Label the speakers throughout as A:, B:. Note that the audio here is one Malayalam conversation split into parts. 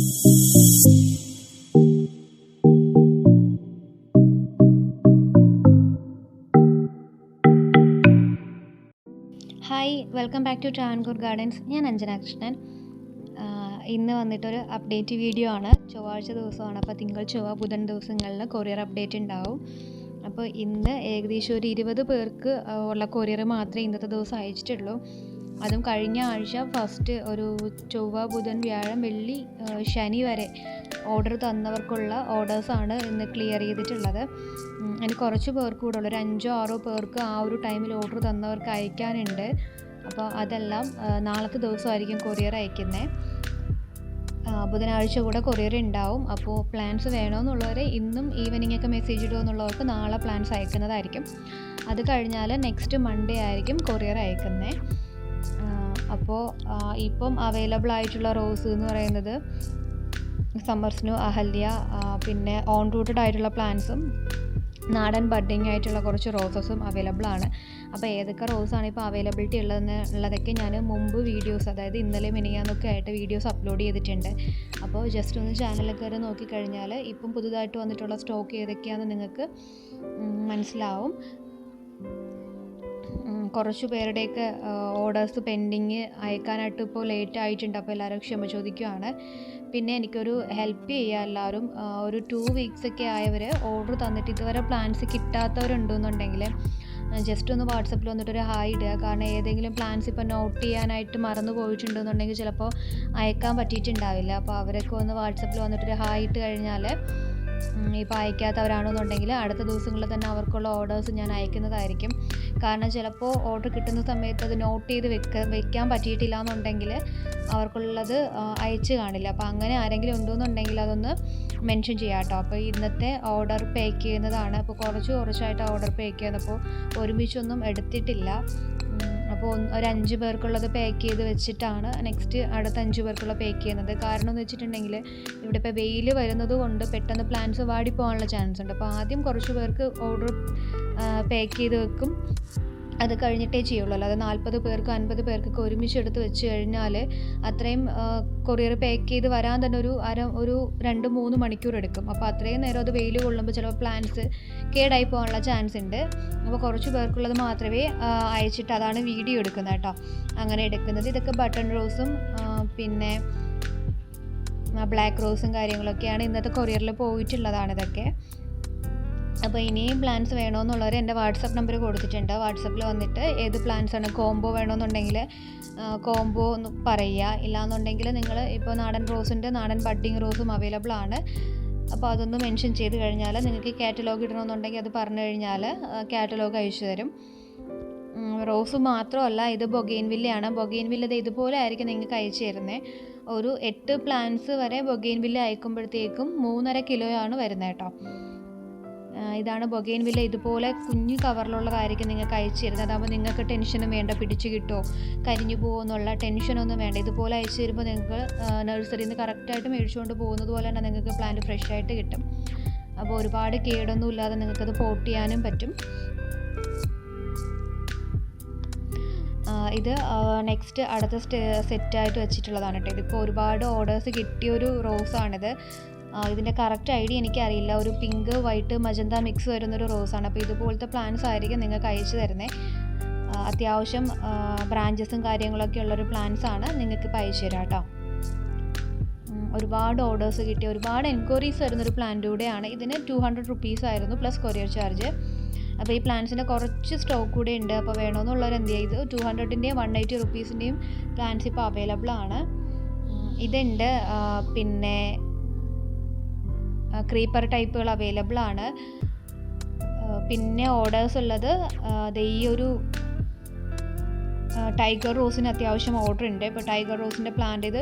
A: Hi, welcome back to Travancore gardens. ഞാൻ അഞ്ജന കൃഷ്ണൻ. ഇന്ന് വന്നിട്ടൊരു അപ്ഡേറ്റ് വീഡിയോ ആണ്. ചൊവ്വാഴ്ച ദിവസമാണ്, അപ്പോൾ തിങ്കൾ ചൊവ്വ ബുധൻ ദിവസങ്ങളിൽ കൊറിയർ അപ്ഡേറ്റ് ഉണ്ടാവും. അപ്പോൾ ഇന്ന് ഏകദേശം ഒരു 20 പേർക്ക് ഉള്ള കൊറിയർ മാത്രമേ ഇന്നത്തെ ദിവസം അയച്ചിട്ടുള്ളൂ. അതും കഴിഞ്ഞ ആഴ്ച ഫസ്റ്റ് ഒരു ചൊവ്വ ബുധൻ വ്യാഴം വെള്ളി ശനി വരെ ഓർഡർ തന്നവർക്കുള്ള ഓർഡേഴ്സാണ് ഇന്ന് ക്ലിയർ ചെയ്തിട്ടുള്ളത്. അതിന് കുറച്ച് പേർക്ക് കൂടെ ഉള്ള ഒരു 5-6 പേർക്ക് ആ ഒരു ടൈമിൽ ഓർഡർ തന്നവർക്ക് അയക്കാനുണ്ട്. അപ്പോൾ അതെല്ലാം നാളത്തെ ദിവസമായിരിക്കും കൊറിയർ അയക്കുന്നത്. ബുധനാഴ്ച കൂടെ കൊറിയർ ഉണ്ടാവും. അപ്പോൾ പ്ലാൻസ് വേണമെന്നുള്ളവർ ഇന്നും ഈവനിങ് ഒക്കെ മെസ്സേജ് ഇടുമെന്നുള്ളവർക്ക് നാളെ പ്ലാൻസ് അയക്കുന്നതായിരിക്കും. അത് കഴിഞ്ഞാൽ നെക്സ്റ്റ് മൺഡേ ആയിരിക്കും കൊറിയർ അയക്കുന്നത്. അപ്പോൾ ഇപ്പം അവൈലബിൾ ആയിട്ടുള്ള റോസ് എന്ന് പറയുന്നത് സമ്മർ സ്നോ, അഹല്യ, പിന്നെ ഓൺ റൂട്ടഡ് ആയിട്ടുള്ള പ്ലാന്റ്സും നാടൻ ബഡ്ഡിങ് ആയിട്ടുള്ള കുറച്ച് റോസസും അവൈലബിൾ ആണ്. അപ്പോൾ ഏതൊക്കെ റോസാണ് ഇപ്പോൾ അവൈലബിലിറ്റി ഉള്ളതൊക്കെ ഞാൻ മുമ്പ് വീഡിയോസ്, അതായത് ഇന്നലെ മിനിയാന്നൊക്കെ ആയിട്ട് വീഡിയോസ് അപ്ലോഡ് ചെയ്തിട്ടുണ്ട്. അപ്പോൾ ജസ്റ്റ് ഒന്ന് ചാനലിൽ കയറി നോക്കിക്കഴിഞ്ഞാൽ ഇപ്പം പുതുതായിട്ട് വന്നിട്ടുള്ള സ്റ്റോക്ക് ഏതൊക്കെയാണെന്ന് നിങ്ങൾക്ക് മനസ്സിലാവും. കുറച്ച് പേരുടെയൊക്കെ ഓർഡേഴ്സ് പെൻഡിങ് അയക്കാനായിട്ട് ഇപ്പോൾ ലേറ്റ് ആയിട്ടുണ്ട്. അപ്പോൾ എല്ലാവരും ക്ഷമ ചോദിക്കുകയാണ്. പിന്നെ എനിക്കൊരു ഹെൽപ്പ് ചെയ്യുക എല്ലാവരും. ഒരു 2 വീക്സ് ഒക്കെ ആയവർ ഓർഡർ തന്നിട്ട് ഇതുവരെ പ്ലാൻസ് കിട്ടാത്തവരുണ്ടെന്നുണ്ടെങ്കിൽ ജസ്റ്റ് ഒന്ന് വാട്സപ്പിൽ വന്നിട്ടൊരു ഹായ് ഇടുക. കാരണം ഏതെങ്കിലും പ്ലാൻസ് ഇപ്പോൾ നോട്ട് ചെയ്യാനായിട്ട് മറന്നു പോയിട്ടുണ്ടെന്നുണ്ടെങ്കിൽ ചിലപ്പോൾ അയക്കാൻ പറ്റിയിട്ടുണ്ടാവില്ല. അപ്പോൾ അവരൊക്കെ ഒന്ന് വാട്സപ്പിൽ വന്നിട്ടൊരു ഹായ് ഇട്ട് കഴിഞ്ഞാൽ ഇപ്പോൾ അയക്കാത്തവരാണെന്നുണ്ടെങ്കിൽ അടുത്ത ദിവസങ്ങളിൽ തന്നെ അവർക്കുള്ള ഓർഡേഴ്സ് ഞാൻ അയക്കുന്നതായിരിക്കും. കാരണം ചിലപ്പോൾ ഓർഡർ കിട്ടുന്ന സമയത്ത് അത് നോട്ട് ചെയ്ത് വെക്കാൻ പറ്റിയിട്ടില്ല എന്നുണ്ടെങ്കിൽ അവർക്കുള്ളത് അയച്ച് കാണില്ല. അപ്പോൾ അങ്ങനെ ആരെങ്കിലും ഉണ്ടെന്നുണ്ടെങ്കിൽ അതൊന്ന് മെൻഷൻ ചെയ്യാം കേട്ടോ. അപ്പോൾ ഇന്നത്തെ ഓർഡർ പേക്ക് ചെയ്യുന്നതാണ്. അപ്പോൾ കുറച്ചായിട്ട് ഓർഡർ പേക്ക് ചെയ്യുന്നപ്പോൾ ഒരുമിച്ചൊന്നും എടുത്തിട്ടില്ല. അപ്പോൾ ഒരു 5 പേർക്കുള്ളത് പാക്ക് ചെയ്ത് വെച്ചിട്ടാണ് നെക്സ്റ്റ് അടുത്ത 5 പേർക്കുള്ള പാക്ക് ചെയ്യുന്നത്. കാരണം എന്ന് വെച്ചിട്ടുണ്ടെങ്കിൽ ഇവിടെ ഇപ്പോൾ വെയിൽ വരുന്നത് കൊണ്ട് പെട്ടെന്ന് പ്ലാന്റ്സ് വാടിപ്പോകാനുള്ള ചാൻസ് ഉണ്ട്. അപ്പോൾ ആദ്യം കുറച്ച് പേർക്ക് ഓർഡർ പാക്ക് ചെയ്ത് വെക്കും. അത് കഴിഞ്ഞിട്ടേ ചെയ്യുള്ളൂ. അല്ലാതെ 40 പേർക്ക് 50 പേർക്കൊക്കെ ഒരുമിച്ച് എടുത്ത് വെച്ച് കഴിഞ്ഞാൽ അത്രയും കൊറിയർ പാക്ക് ചെയ്ത് വരാൻ തന്നെ ഒരു 2-3 മണിക്കൂർ എടുക്കും. അപ്പോൾ അത്രയും നേരം അത് വെയിൽ കൊള്ളുമ്പോൾ ചിലപ്പോൾ പ്ലാന്റ്സ് കേടായി പോകാനുള്ള ചാൻസ് ഉണ്ട്. അപ്പോൾ കുറച്ച് പേർക്കുള്ളത് മാത്രമേ അയച്ചിട്ട് അതാണ് വീഡിയോ എടുക്കുന്നത് കേട്ടോ. അങ്ങനെ എടുക്കുന്നത് ഇതൊക്കെ ബട്ടൺ റോസും പിന്നെ ബ്ലാക്ക് റോസും കാര്യങ്ങളൊക്കെയാണ് ഇന്നത്തെ കൊറിയറിൽ പോയിട്ടുള്ളതാണ് ഇതൊക്കെ. അപ്പോൾ ഇനിയും പ്ലാൻസ് വേണമെന്നുള്ളവർ എൻ്റെ വാട്സപ്പ് നമ്പർ കൊടുത്തിട്ടുണ്ട്. വാട്സപ്പിൽ വന്നിട്ട് ഏത് പ്ലാൻസാണ് കോംബോ വേണമെന്നുണ്ടെങ്കിൽ കോംബോ എന്ന് പറയുക. ഇല്ലാന്നുണ്ടെങ്കിൽ നിങ്ങൾ ഇപ്പോൾ നാടൻ റോസുണ്ട്, നാടൻ ബഡ്ഡിങ് റോസും അവൈലബിൾ ആണ്. അപ്പോൾ അതൊന്ന് മെൻഷൻ ചെയ്ത് കഴിഞ്ഞാൽ നിങ്ങൾക്ക് കാറ്റലോഗ് ഇടണമെന്നുണ്ടെങ്കിൽ അത് പറഞ്ഞു കഴിഞ്ഞാൽ കാറ്റലോഗ് അയച്ചു തരും. റോസ് മാത്രമല്ല, ഇത് ബൊഗെയിൻവില്ലയാണ്. ബൊഗെയിൻവില്ല ഇതുപോലെ ആയിരിക്കും നിങ്ങൾക്ക് അയച്ചു തരുന്നത്. ഒരു 8 പ്ലാന്റ്സ് വരെ ബൊഗെയിൻവില്ല അയക്കുമ്പോഴത്തേക്കും 3.5 കിലോയാണ് വരുന്നത് കേട്ടോ. ഇതാണ് ബൊഗെയിൻവില്ല. ഇതുപോലെ കുഞ്ഞു കവറിലുള്ളതായിരിക്കും നിങ്ങൾക്ക് അയച്ചു തരുന്നത്. അതാകുമ്പോൾ നിങ്ങൾക്ക് ടെൻഷനും വേണ്ട, പിടിച്ച് കിട്ടുമോ കരിഞ്ഞു പോകുമെന്നുള്ള ടെൻഷനൊന്നും വേണ്ട. ഇതുപോലെ അയച്ചു തരുമ്പോൾ നിങ്ങൾക്ക് നഴ്സറിയിൽ നിന്ന് കറക്റ്റായിട്ട് മേടിച്ചുകൊണ്ട് പോകുന്നത് പോലെ തന്നെ നിങ്ങൾക്ക് പ്ലാന്റ് ഫ്രഷ് ആയിട്ട് കിട്ടും. അപ്പോൾ ഒരുപാട് കേടൊന്നും ഇല്ലാതെ നിങ്ങൾക്കത് പോട്ട് ചെയ്യാനും പറ്റും. ഇത് നെക്സ്റ്റ് അടുത്ത സെറ്റായിട്ട് വെച്ചിട്ടുള്ളതാണ് കേട്ടോ. ഇതിപ്പോൾ ഒരുപാട് ഓർഡേഴ്സ് കിട്ടിയൊരു റോസാണിത്. ഇതിൻ്റെ കറക്റ്റ് ഐഡിയ എനിക്കറിയില്ല. ഒരു പിങ്ക് വൈറ്റ് മജന്ത മിക്സ് വരുന്നൊരു റോസാണ്. അപ്പോൾ ഇതുപോലത്തെ പ്ലാന്റ്സ് ആയിരിക്കും നിങ്ങൾക്ക് അയച്ചു തരുന്നത്. അത്യാവശ്യം ബ്രാഞ്ചസും കാര്യങ്ങളൊക്കെ ഉള്ളൊരു പ്ലാന്റ്സ് ആണ് നിങ്ങൾക്ക് ഇപ്പോൾ അയച്ചു തരാം കേട്ടോ. ഒരുപാട് ഓർഡേഴ്സ് കിട്ടി, ഒരുപാട് എൻക്വയറീസ് വരുന്നൊരു പ്ലാന്റ് കൂടെയാണ്. ഇതിന് 200 റുപ്പീസ് ആയിരുന്നു പ്ലസ് കൊറിയർ ചാർജ്. അപ്പോൾ ഈ പ്ലാന്റ്സിൻ്റെ കുറച്ച് സ്റ്റോക്ക് കൂടെ ഉണ്ട്. അപ്പോൾ വേണമെന്നുള്ളവർ എന്ത് ചെയ്തു 200-ൻ്റെയും 180 റുപ്പീസിൻ്റെയും പ്ലാന്റ്സ് ഇപ്പോൾ അവൈലബിൾ ആണ്. ഇതുണ്ട്. പിന്നെ ക്രീപ്പർ ടൈപ്പുകൾ അവൈലബിൾ ആണ്. പിന്നെ ഓർഡേഴ്സ് ഉള്ളത് ഈ ഒരു ടൈഗർ റോസിന് അത്യാവശ്യം ഓർഡർ ഉണ്ട്. ഇപ്പോൾ ടൈഗർ റോസിൻ്റെ പ്ലാന്റ് ഇത്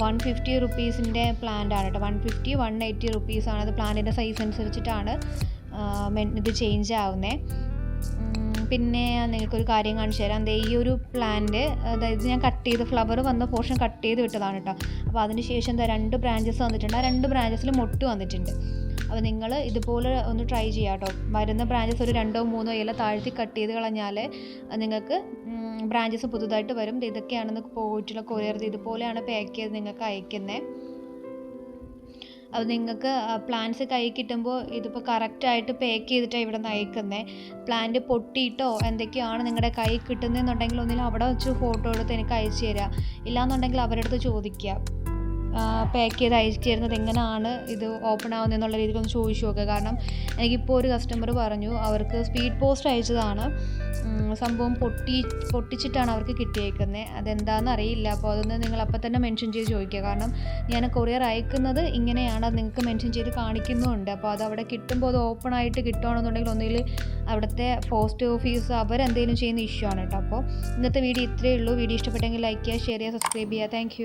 A: 150 റുപ്പീസിൻ്റെ പ്ലാന്റ് ആണ് കേട്ടോ. 150-180 റുപ്പീസാണ്. അത് പ്ലാന്റിൻ്റെ സൈസ് അനുസരിച്ചിട്ടാണ് ഇത് ചേഞ്ച് ആവുന്നത്. പിന്നെ നിങ്ങൾക്കൊരു കാര്യം കാണിച്ചു തരാം. ഈ ഒരു പ്ലാന്റ്, അതായത് ഞാൻ കട്ട് ചെയ്ത് ഫ്ലവർ വന്ന പോർഷൻ കട്ട് ചെയ്ത് വിട്ടതാണ് കേട്ടോ. അപ്പോൾ അതിന് ശേഷം 2 ബ്രാഞ്ചസ് വന്നിട്ടുണ്ട്. ആ 2 ബ്രാഞ്ചസിൽ മൊട്ട് വന്നിട്ടുണ്ട്. അപ്പോൾ നിങ്ങൾ ഇതുപോലെ ഒന്ന് ട്രൈ ചെയ്യാം കേട്ടോ. വരുന്ന ബ്രാഞ്ചസ് ഒരു 2-3 ഇല താഴ്ത്തി കട്ട് ചെയ്ത് കളഞ്ഞാൽ നിങ്ങൾക്ക് ബ്രാഞ്ചസ് പുതുതായിട്ട് വരും. ഇതൊക്കെയാണെന്ന് പോയിട്ടുള്ള കൊറിയർ ഇതുപോലെയാണ് പാക്ക് ചെയ്ത് നിങ്ങൾക്ക് അയക്കുന്നത്. അത് നിങ്ങൾക്ക് പ്ലാന്റ്സ് കൈ കിട്ടുമ്പോൾ ഇതിപ്പോൾ കറക്റ്റായിട്ട് പാക്ക് ചെയ്തിട്ടാണ് ഇവിടെ നിന്ന് അയക്കുന്നത്. പ്ലാന്റ് പൊട്ടിയിട്ടോ എന്തൊക്കെയാണ് നിങ്ങളുടെ കൈ കിട്ടുന്നതെന്നുണ്ടെങ്കിൽ ഒന്നിലും അവിടെ വെച്ച് ഫോട്ടോ എടുത്ത് എനിക്ക് അയച്ചു തരിക. ഇല്ലാന്നുണ്ടെങ്കിൽ അവരുടെ അടുത്ത് ചോദിക്കുക, പാക്ക് ചെയ്ത് അയച്ചു തരുന്നത് എങ്ങനെയാണ് ഇത് ഓപ്പൺ ആവുന്നതെന്നുള്ള രീതിയിൽ ഒന്ന് ചോദിച്ചു നോക്കുക. കാരണം എനിക്കിപ്പോൾ ഒരു കസ്റ്റമർ പറഞ്ഞു അവർക്ക് സ്പീഡ് പോസ്റ്റ് അയച്ചതാണ്, സംഭവം പൊട്ടിച്ചിട്ടാണ് അവർക്ക് കിട്ടിയേക്കുന്നത്. അതെന്താണെന്ന് അറിയില്ല. അപ്പോൾ അതൊന്ന് നിങ്ങൾ അപ്പം തന്നെ മെൻഷൻ ചെയ്ത് ചോദിക്കുക. കാരണം ഞാൻ കൊറിയർ അയക്കുന്നത് ഇങ്ങനെയാണ്, അത് നിങ്ങൾക്ക് മെൻഷൻ ചെയ്ത് കാണിക്കുന്നുമുണ്ട്. അപ്പോൾ അത് അവിടെ കിട്ടുമ്പോൾ അത് ഓപ്പൺ ആയിട്ട് കിട്ടുകയാണെന്നുണ്ടെങ്കിൽ ഒന്നുകിൽ അവിടുത്തെ പോസ്റ്റ് ഓഫീസ് അവരെന്തെങ്കിലും ചെയ്യുന്ന ഇഷ്യൂ ആണ് കേട്ടോ. അപ്പോൾ ഇന്നത്തെ വീഡിയോ ഇത്രയേ ഉള്ളൂ. വീഡിയോ ഇഷ്ടപ്പെട്ടെങ്കിൽ ലൈക്ക് ചെയ്യുക, ഷെയർ ചെയ്യുക, സബ്സ്ക്രൈബ് ചെയ്യുക. താങ്ക്